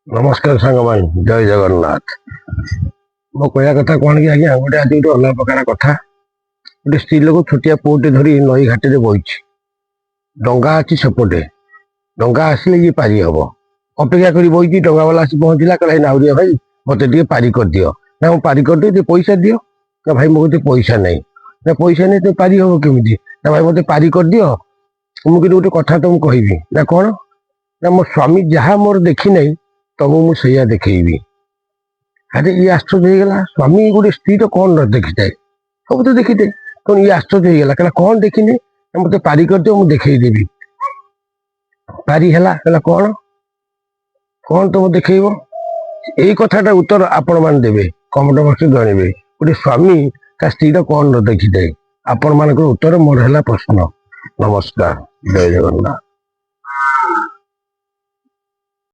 नमस्कार सांग भाई जय जगन्नाथ। मो कहया कथा कौन कि आज्ञा गोटे आज गोटे अलग प्रकार कथा। गोटे स्त्री लोक छोटिया पुओटे धरी नई घाटी बही डंगा अच्छी सेपटे डंगा आसिले ये पारि हम अपेक्षा कर बही डंगा वाला आसी पहुंचला कहला नाउरिया भाई मत टे पारि कर दियो ना मुझे पारि कर दिए पैसा दियो ना भाई मो पैसा नहीं ना पैसा नहीं तुम पारि हम केमी ना भाई मत पारि कर दियो मुझे गोटे कथा तुमको कहबी ना कौन ना मो स्वामी जहाँ मोर देखी नहीं तुमको मुझे देखी। अरे ये आश्चर्य होगा स्वामी गोटे स्त्री तो कौन न देखी थाए सब तो देखी थे कौन ये आश्चर्य होगा कहला कौन देखनी मत पारि कर दियो मुझे देखेदेवी पारि है कौन कौन तुम देखेब यही कथाटा उत्तर आपण मान देवे कमेंट बॉक्स जनइबे गोटे स्वामी ता स्त्री तो कौन न देखी थाए आपण मान उत्तर मोर है प्रश्न। नमस्कार जय जगन्नाथ।